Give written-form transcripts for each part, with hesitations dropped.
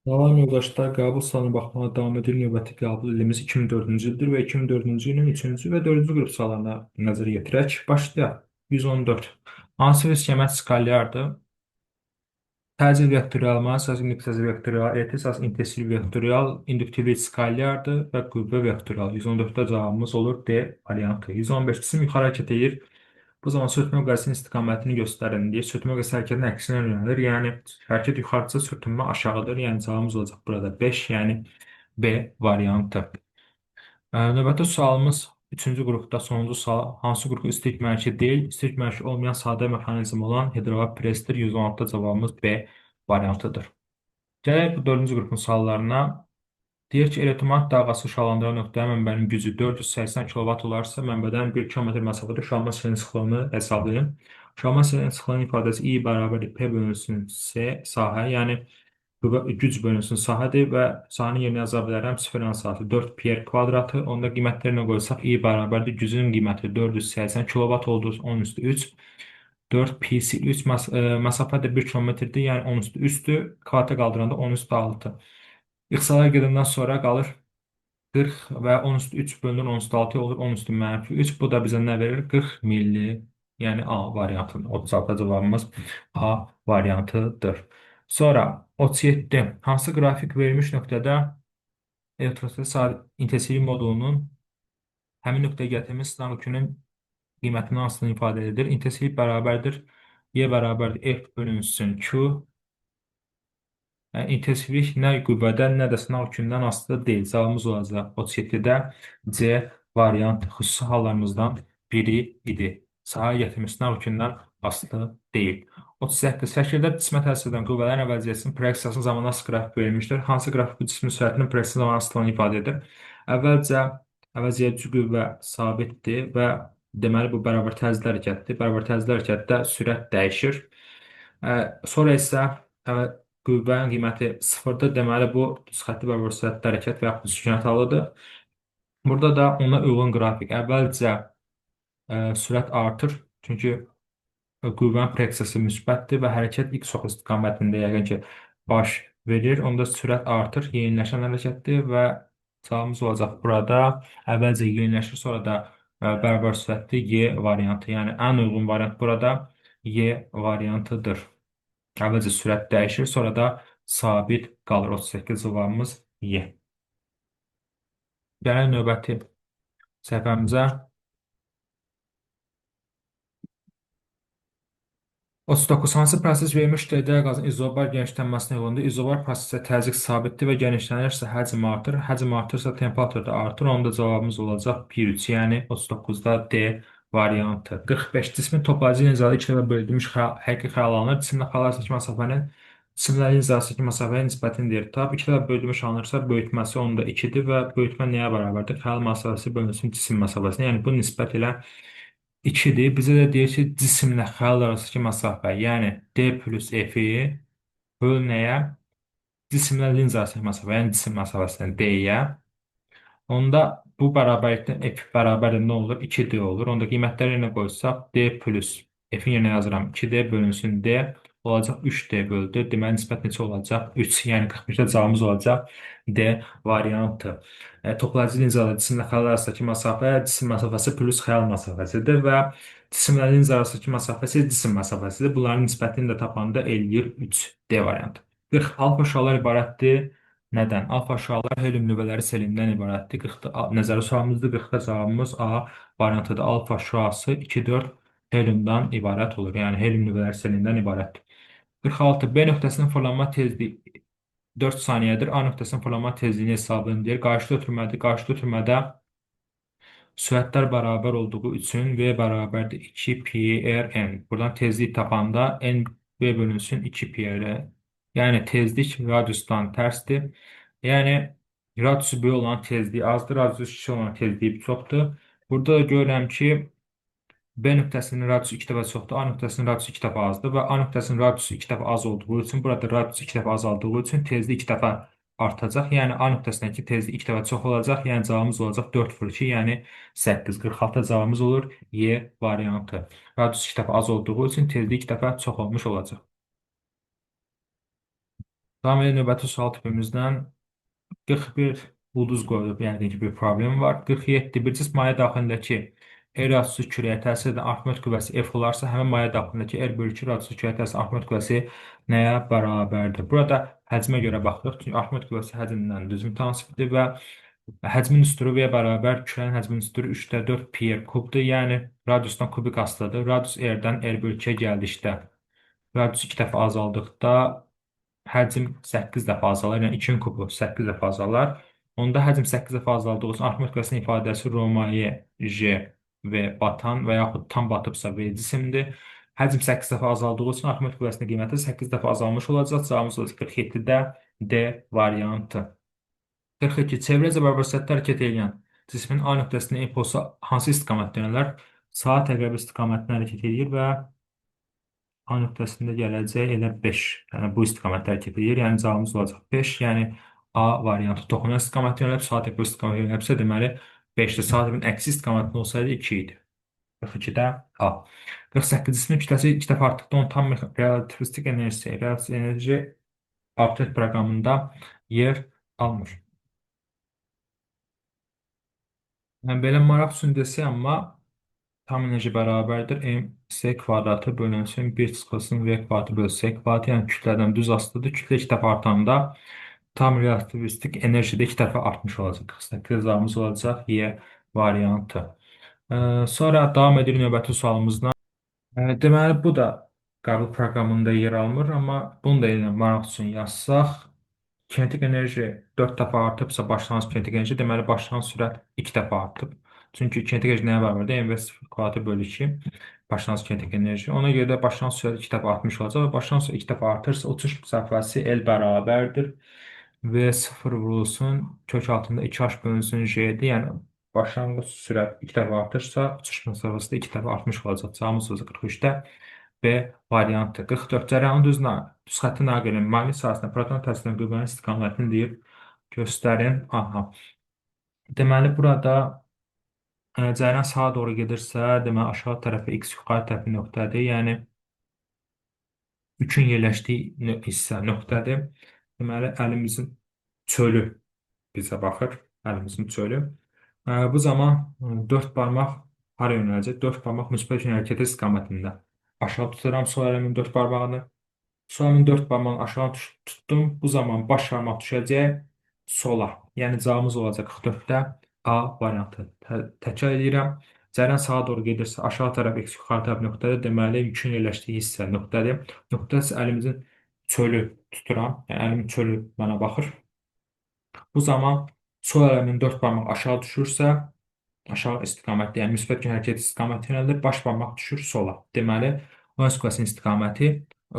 Salam yoldaşlar, qəbul sayına baxmağa davam edir. Növbəti qəbul ilimiz 2004-cü ildir və 2004-cü ilin 3-cü və 4-cü qrup suallarına nəzər yetirək. Başlayaq. 114. Hansı risk əməl skalyardır? Təcil vektorial, əsas induktiv vektorial, etirsas intensiv vektorial, induktiv skalyardır və qüvvə vektorial. 114-də cavabımız olur D variantı. 115 cisim yuxarı hərəkət edir. Bu zaman sürtünmə müqayisəsinin istiqamətini göstərin deyir. Sürtünmə müqayisəsi hərəkətin əksinə yönəlir. Yəni hərəkət yuxarıdırsa sürtünmə aşağıdır. Yəni cavabımız olacaq burada 5, yəni B variantı. Növbəti sualımız 3-cü qrupda sonuncu sual. Hansı qrup istilik mənşi deyil? İstilik mənşi olmayan sadə mexanizm olan hidrolik presdir. 116-da cavabımız B variantıdır. Gələk bu 4-cü qrupun suallarına. Deyir ki, elektromanyetik dalğası uşaqlandıran nöqtəyə mənbənin gücü 480 kW olarsa, mənbədən 1 km məsafədə uşaqlanma selinin sıxlığını hesablayın. Uşaqlanma selinin sıxlığının ifadəsi I bərabərdir P bölünsün C sahə, yəni güc bölünsün sahədir və sahəni yerinə yaza bilərəm 0,4 pi kvadratı. Onda qiymətlərinə qoysaq I bərabərdir gücün qiyməti 480 kW oldu 10 üstü 3. 4 pisi 3 məsafə də 1 kilometrdir, yəni 10 üstü 3-dür. Kvadratə qaldıranda 10 üstü 6. İxsalar gedəndən sonra qalır 40 və 10 üstü 3 bölünür 10 üstü 6 olur 10 üstü mənfi 3. Bu da bizə nə verir? 40 milli. Yəni A variantı. 36 cavabımız A variantıdır. Sonra 37. Hansı qrafik verilmiş nöqtədə elektrostatik intensivlik modulunun həmin nöqtəyə gətirilmiş sınaq yükünün qiymətinin hansını ifadə edir? İntensivlik bərabərdir. Y bərabərdir F bölünsün Q. Yəni, intensivlik nə qüvvədən, nə də sınaq yükündən asılı deyil. Cavabımız olacaq 37-də C variant xüsusi hallarımızdan biri idi. Sahaya gətirmiş sınaq yükündən asılı deyil. 38. Şəkildə cismə təsir edən qüvvələrin əvəziyyətinin proyeksiyasının zamanı asılı qrafik verilmişdir. Hansı qrafik bu cismin sürətinin proyeksiya zamanı asılılığını ifadə edir? Əvvəlcə əvəziyyətçi qüvvə sabitdir və deməli bu bərabər təzyiqli hərəkətdir. Bərabər təzyiqli hərəkətdə sürət dəyişir. Sonra isə qüvvənin qiyməti sıfırdır. Deməli, bu düz xətti bərabər sürətli hərəkət və yaxud sükunət halıdır. Burada da ona uyğun qrafik. Əvvəlcə sürət artır. Çünki qüvvənin proyeksiyası müsbətdir və hərəkət x istiqamətində yəqin ki, baş verir. Onda sürət artır. Yeniləşən hərəkətdir və cavabımız olacaq burada. Əvvəlcə yeniləşir, sonra da bərabər sürətli Y variantı. Yəni, ən uyğun variant burada Y variantıdır. Əvvəlcə sürət dəyişir, sonra da sabit qalır. 38 cavabımız Y. Gələk növbəti səhifəmizə. 39. Hansı proses verilmiş DD qazın izobar genişlənməsinə yolunda? İzobar prosesdə təzyiq sabitdir və genişlənirsə həcm artır. Həcm artırsa temperatur da artır. Onda cavabımız olacaq 1,3. Yəni 39-da D variantı. 45. Cismin toplayıcı nizada 2 ilə bölünmüş həqiqi xəyal alınır. Cisimlə xal arasındakı məsafənin cisimlərin nizasındakı məsafəyə nisbətini deyir. Tab 2 ilə bölünmüş alınırsa böyütməsi onda 2-dir və böyütmə nəyə bərabərdir? Xəyal məsafəsi bölünsün cisim məsafəsinə. Yəni bu nisbət ilə 2-dir. Bizə də deyir ki, cisimlə xəyal arasındakı məsafə, yəni D plus F-i böl nəyə? Cisimlə linz arasındakı məsafə, yəni cisim məsafəsindən D-yə. Onda bu bərabərlikdən F bərabər nə olur? 2D olur. Onda qiymətləri yerine qoysaq D plus F-in yerine yazıram. 2D bölünsün D olacaq 3D böldü. Deməli, nisbət neçə olacaq? 3. Yəni 45-də cavabımız olacaq D variantı. Toplayıcı linzalı cisimlə xəyal arasındakı məsafə cisim məsafəsi plus xəyal məsafəsidir və cisimlə linz arasındakı məsafəsi cisim məsafəsidir. Bunların nisbətini də tapanda eləyir 3D variantı. 40 alfa şüalar ibarətdir. Nədən? Alfa şüalar helium nüvələri selindən ibarətdir. 40 nəzəri sualımızdır. 40-da cavabımız A variantıdır. Alfa şüası 2-4 heliumdan ibarət olur. Yəni helium nüvələri selindən ibarətdir. 46. B nöqtəsinin fırlanma tezliyi 4 saniyədir. A nöqtəsinin fırlanma tezliyini hesablayın deyir. Qarşıda ötürmədir. Qarşıda ötürmədə sürətlər bərabər olduğu üçün V bərabərdir 2 pi r n. Buradan tezlik tapanda n V bölünsün 2 pi r. Yəni tezlik radiusdan tərsdir. Yəni radiusu böyük olan tezliyi azdır, radiusu kiçik olan tezliyi çoxdur. Burada da görürəm ki, B nöqtəsinin radiusu 2 dəfə çoxdur, A nöqtəsinin radiusu 2 dəfə azdır və A nöqtəsinin radiusu 2 dəfə az olduğu üçün, burada radiusu 2 dəfə azaldığı üçün tezlik 2 dəfə artacaq. Yəni A nöqtəsindəki tezlik 2 dəfə çox olacaq. Yəni cavabımız olacaq 4/2, yəni 8. 46 cavabımız olur Y variantı. Radiusu 2 dəfə az olduğu üçün tezlik 2 dəfə çox olmuş olacaq. Davam edən növbəti sual tipimizdən 41 ulduz qoyulub, yəni ki, bir problem var. 47 bir cisim maya daxilindəki R radiosu kürəyə təsir edən artmet kütləsi F olarsa, həmin maya daxilindəki R bölü 2 radiosu kürəyə təsir artmet kütləsi nəyə bərabərdir? Burada həcmə görə baxırıq. Çünki artmet kütləsi həcmdən düzgün mütənasibdir və həcmin üstürü V bərabər kütlənin həcminin üstürü 3-də 4 pi r kubdur. Yəni radiusdan kubik asılıdır. Radius R-dən R bölü 2-yə gəldikdə, radius 2 dəfə azaldıqda həcm 8 dəfə azalar, yəni 2-nin kubu 8 dəfə azalar. Onda həcm 8 dəfə azaldığı üçün artma kütləsinin ifadəsi Romaye, J və batan və yaxud tam batıbsa V cisimdir. Həcm 8 dəfə azaldığı üçün artma kütləsinin qiyməti 8 dəfə azalmış olacaq. Cavabımız olacaq 47-də D variantı. 42. Çevrəcə bərabər sətdə hərəkət edən cismin A nöqtəsində impulsu hansı istiqamətdə yönələr? Saat əqrəbi istiqamətində hərəkət edir və A nöqtəsində gələcək elə 5. Yəni bu istiqamətdə hərəkət edir. Yəni cavabımız olacaq 5. Yəni A variantı toxunan istiqamətə yönəlib, saat bu istiqamətə yönəlibsə, deməli 5-dir. Saat əksi istiqamətində olsaydı 2 idi. 42-də A. 48 cismin kütləsi 2 dəfə artdıqda onun tam relativistik enerji update proqramında yer almır. Yəni belə maraq üçün desək, amma tam enerji bərabərdir. MC kvadratı bölünsün 1 çıxılsın V kvadratı bölünsün S kvadratı. Yəni kütlədən düz asılıdır. Kütlə 2 dəfə artanda tam relativistik enerji də 2 dəfə artmış olacaq. 48 cavabımız olacaq Y variantı. Sonra davam edirik növbəti sualımızdan. Deməli, bu da qəbul proqramında yer almır, amma bunu da elə maraq üçün yazsaq, kinetik enerji 4 dəfə artıbsa başlanğıc kinetik enerji, deməli başlanğıc sürət 2 dəfə artıb. Çünki kinetik enerji nəyə bərabərdir? mv0 kvadratı bölü 2 başlanğıc kinetik enerji. Ona görə də başlanğıc sürət 2 dəfə artmış olacaq və başlanğıc sürət 2 dəfə artırsa uçuş məsafəsi L bərabərdir. V0 vurulsun kök altında 2h bölünsün J'dir. Yəni başlanğıc sürət 2 dəfə artırsa uçuş məsafəsi də 2 dəfə artmış olacaq. Cavabımız olacaq 43-də B variantı. 44 cərəyanın düz xətti naqilin maqnit sahəsində proton təsirinin qüvvənin istiqamətini deyib göstərin. Aha. Deməli burada cərəyan sağa doğru gedirsə, deməli aşağı tərəfə x yuxarı tərəfə nöqtədir. Yəni 3-ün yerləşdiyi hissə nöqtədir. Deməli əlimizin çölü bizə baxır. Əlimizin çölü. Bu zaman 4 barmaq hara yönələcək? 4 barmaq müsbət yön hərəkəti istiqamətində. Aşağı tuturam sol əlimin 4 barmağını. Sol əlimin 4 barmağını aşağı tutdum. Bu zaman baş barmaq düşəcək sola. Yəni cavabımız olacaq 44-də A variantı. Təkrar edirəm. Cərəyan sağa doğru gedirsə, aşağı tərəf x yuxarı tərəf nöqtədir. Deməli, yükün yerləşdiyi hissə nöqtədir. Nöqtə isə əlimizin çölü tuturam. Yəni əlimin çölü mənə baxır. Bu zaman sol əlimin 4 barmaq aşağı düşürsə, aşağı istiqamətdə, yəni müsbət yön hərəkəti istiqaməti yönəlir, baş barmaq düşür sola. Deməli, ön kütləsinin istiqaməti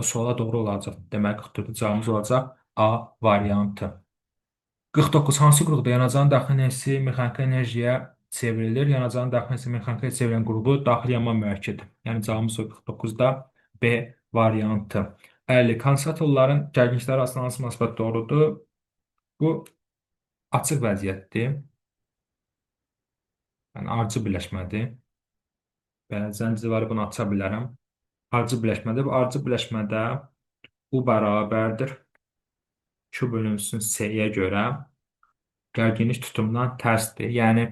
sola doğru olacaq. Deməli, 44 cavabımız olacaq A variantı. 49 hansı qrupda yanacağın daxili enerjisi mexaniki enerjiyə çevrilir? Yanacağın daxili enerjisi mexanikaya çevrilən qrupu daxili yanma mürəkkəbidir. Yəni cavabımız 49-da B variantı. 50 kondensatorların gərginlikləri arasında hansı münasibət doğrudur? Bu açıq vəziyyətdir. Yəni ardıcıl birləşmədir. Belə zəncirləri bunu aça bilərəm. Ardıcıl birləşmədir. Bu ardıcıl birləşmədə U bərabərdir. Q bölünsün S-yə görə gərginlik tutumdan tərsdir. Yəni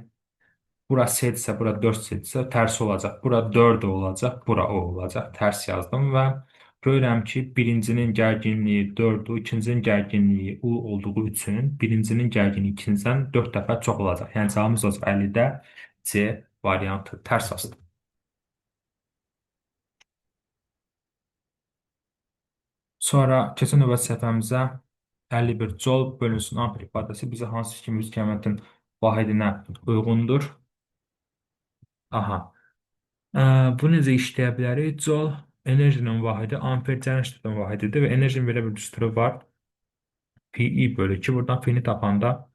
bura S-dirsə, bura 4S-dirsə tərsi olacaq. Bura 4 olacaq, bura O olacaq. Tərs yazdım və görürəm ki, birincinin gərginliyi 4-ü, ikincinin gərginliyi U olduğu üçün birincinin gərginliyi ikincidən 4 dəfə çox olacaq. Yəni cavabımız olacaq 50-də C variantı tərs asılır. Sonra keçən növbəti səhifəmizə 51 col bölünsün amper ifadəsi bizə hansı kimi müzikəmətin vahidinə uyğundur? Aha. Bu necə işləyə bilərik? Col enerjinin vahidi amper cərəyan işlədilən vahididir və enerjinin belə bir düsturu var. Pi bölü 2. Buradan pi-ni tapanda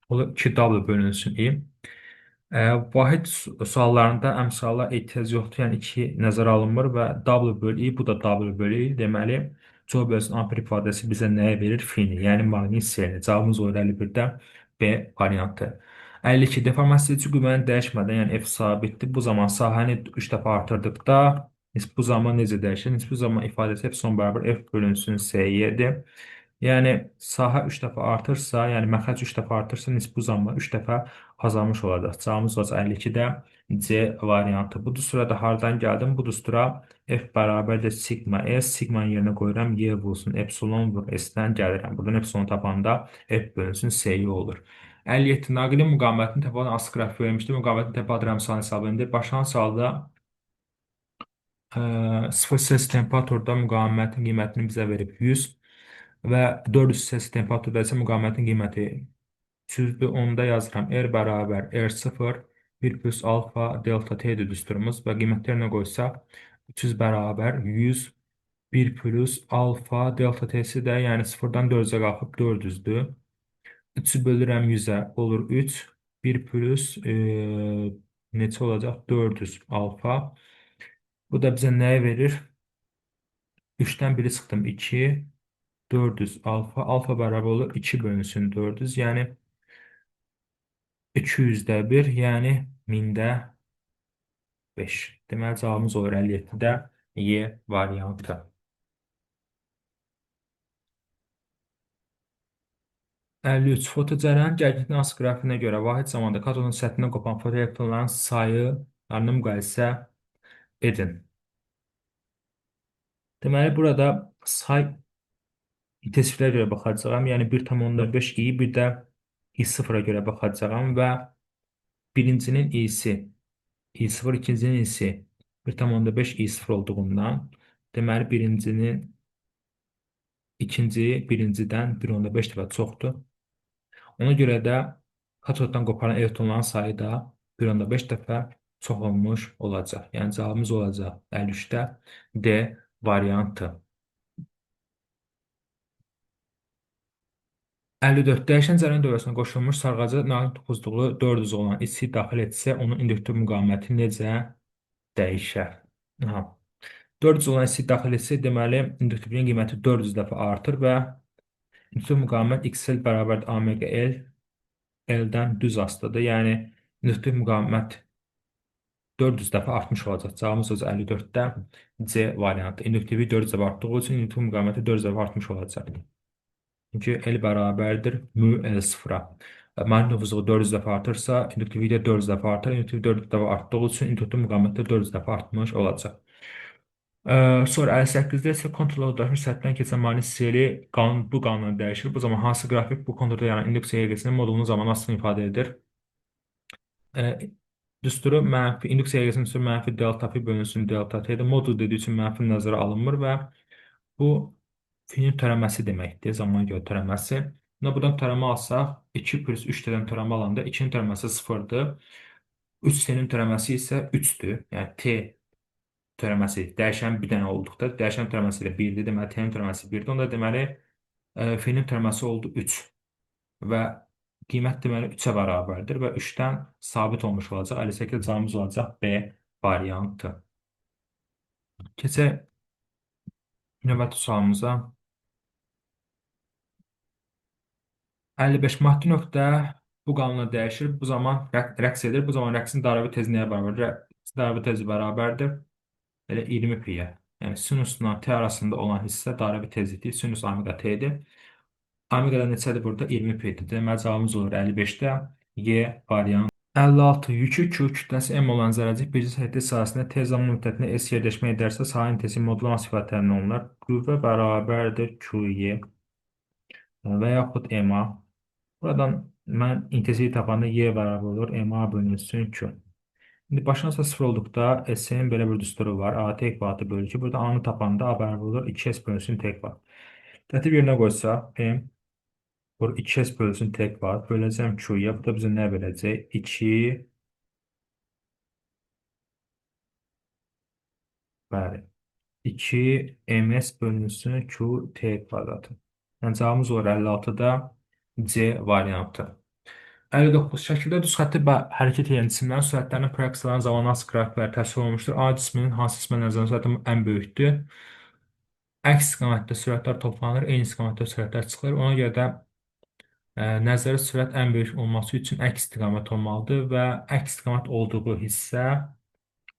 olur 2W bölünsün i. Vahid suallarında əmsallar ehtiyac yoxdur, yəni 2 nəzərə alınmır və W bölü i, bu da W bölü i. Deməli, col bölünsün amper ifadəsi bizə nəyə verir? Fi-ni, yəni maqnit seyrini. Cavabımız olur 51-də B variantı. 52 deformasiya edici qüvvənin dəyişmədən, yəni F sabitdir. Bu zaman sahəni 3 dəfə artırdıqda bu zaman necə dəyişir? Bu zaman ifadəsi F son bərabər F bölünsün S-yədir. Yəni sahə 3 dəfə artırsa, yəni məxrac 3 dəfə artırsa, nisbi uzanma 3 dəfə azalmış olacaq. Cavabımız olacaq 52-də C variantı. Bu düsturda hardan gəldim? Bu düstura F bərabərdir sigma S. Sigmanın yerinə qoyuram. Y vursun epsilon vur S-dən gəlirəm. Buradan epsilon tapanda F bölünsün S-yi olur. 57 naqilin müqavimətini təpədən asıq qrafik vermişdi. Müqavimətin təpə rəmzsal hesabı indi. Başlanğıc halda 0 Selsi temperaturda müqavimətin qiymətini bizə verib 100 və 400 Selsi temperaturda isə müqavimətin qiyməti 300-dür. Onda yazıram R bərabər R0 1 plus alfa delta T-dir düsturumuz və qiymətlərinə qoysaq 300 bərabər 100 1 plus alfa delta T-si də yəni 0-dan 400-ə qalxıb 400-dür. 3-ü bölürəm 100-ə olur 3. 1 plus neçə olacaq? 400 alfa. Bu da bizə nəyi verir? 3-dən 1-i çıxdım 2. 400 alfa. Alfa bərabər olur 2 bölünsün 400. Yəni 200-də 1, yəni 1000-də 5. Deməli cavabımız olur 57-də Y variantı. 53. Fotocərəyanın gərginlik hansı qrafikinə görə vahid zamanda katodun səthindən qopan fotoelektronların sayılarını müqayisə edin. Deməli, burada say intensivlərə görə baxacağam. Yəni 1,5 i, bir də i0-a görə baxacağam və birincinin i'si i0, ikincinin i'si 1,5 i0 olduğundan deməli ikinci birincidən 1,5 dəfə çoxdur. Ona görə də katoddan qoparan elektronların sayı da 1,5 dəfə çox olmuş olacaq. Yəni cavabımız olacaq 53-də D variantı. 54. Dəyişən cərəyan dövrəsinə qoşulmuş sarğacı naqil topuzluğu 400 olan içi daxil etsə, onun induktiv müqaviməti necə dəyişər? Aha. 400 olan içi daxil etsə, deməli, induktivin qiyməti 400 dəfə artır və induktiv müqavimət XL bərabər omega L, L-dən düz asılıdır. Yəni, induktiv müqavimət 400 dəfə artmış olacaq. Cavabımız olacaq 54-də C variantı. İnduktivi 400 dəfə artdığı üçün induktiv müqaviməti 400 dəfə artmış olacaq. Çünki L bərabərdir mu L0-a. Maqnit nüfuzu 400 dəfə artırsa, induktivi də 400 dəfə artar. İnduktiv 400 dəfə artdığı üçün induktiv müqavimət də 400 dəfə artmış olacaq. Sonra 58-də isə konturla ulaşmış səthdən keçən maqnit seli bu qanuna dəyişir. Bu zaman hansı qrafik bu konturda yanan induksiya yəqəsinin modulunun zamanı aslını ifadə edir? Düsturu mənfi, induksiya yəqəsinin düsturu mənfi delta pi bölünsün delta t-dir. Modul dediyi üçün mənfi nəzərə alınmır və bu finin törəməsi deməkdir, zaman görə törəməsi. Buradan törəmə alsaq, 2 plus 3 dədən törəmə alanda 2-nin törəməsi 0-dır. 3t-nin törəməsi isə 3-dür. Yəni t törəməsi dəyişən bir dənə olduqda, dəyişən törəməsi ilə 1-dir, deməli t-nin törəməsi 1-dir. Onda deməli finin törəməsi oldu 3 və qiymət deməli 3-ə bərabərdir və 3-dən sabit olmuş olacaq. 58 cavabımız olacaq B variantı. Keçək növbəti sualımıza. 55 maddi nöqtə bu qanuna dəyişir. Bu zaman rəqs edir. Bu zaman rəqsin darabı tezi nəyə bərabərdir? Darabı tezi bərabərdir. Elə 20 pi-yə. Yəni sinusla t arasında olan hissə darabı tezlikdir. Sinus omega t-dir. Omega da neçədir burada? 20 pi-dir. Deməli cavabımız olur 55-də Y variantı. 56. Yükü Q kütləsi M olan zərrəcik bircə səhiyyə sahəsində T zaman müddətində S yerləşmə edərsə, sahə intensiv modulama sifət təmin olunur. Qüvvə bərabərdir QY və yaxud MA. Buradan mən intensiv tapanda Y bərabər olur. MA bölünsün Q. İndi başlansa 0 olduqda S-in belə bir düsturu var. A t ekvatı bölü 2. Burada A-nı tapanda A bərabər olur. 2S bölünsün t ekvat. Tərtib yerinə qoysaq M vur 2S bölünsün t ekvat. Böləcəm Q-ya. Bu da bizə nə verəcək? 2 bəli. 2 ms bölünsün q t kvadratı. Yəni cavabımız olur 56-da C variantı. 59. Şəkildə düz xətti hərəkət edən cisimlərin sürətlərinin proyeksiyaların zamanı hansı qrafiklər təsvir olunmuşdur? A cisminin hansı cismə nəzərən sürəti ən böyükdür? Əks istiqamətdə sürətlər toplanır, eyni istiqamətdə sürətlər çıxır. Ona görə də nəzəri sürət ən böyük olması üçün əks istiqamət olmalıdır və əks istiqamət olduğu hissə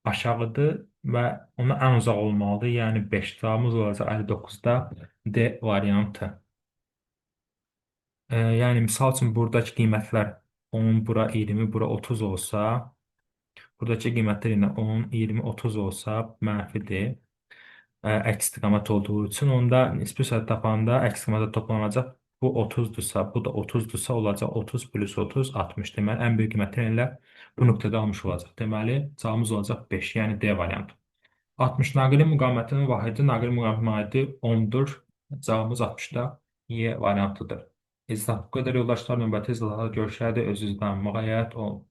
aşağıdır və ona ən uzaq olmalıdır. Yəni 5 cavabımız olacaq 59-da D variantı. Yəni misal üçün buradakı qiymətlər 10, bura 20, bura 30 olsa, buradakı qiymətlər yenə 10, 20, 30 olsa mənfidir. Əks istiqamət olduğu üçün onda nisbi sürat tapanda əks istiqamətdə toplanacaq. Bu 30-dursa, bu da 30-dursa olacaq 30 plus 30 60. Deməli ən böyük qiymətlər elə bu nöqtədə almış olacaq. Deməli cavabımız olacaq 5, yəni D variantı. 60 naqili müqavimətinin vahidi naqili müqavimətin vahidi 10-dur. Cavabımız 60-da Y variantıdır. İzah bu qədər yoldaşlar, növbəti izahlarda görüşərdik. Özünüzdən müğayət olun.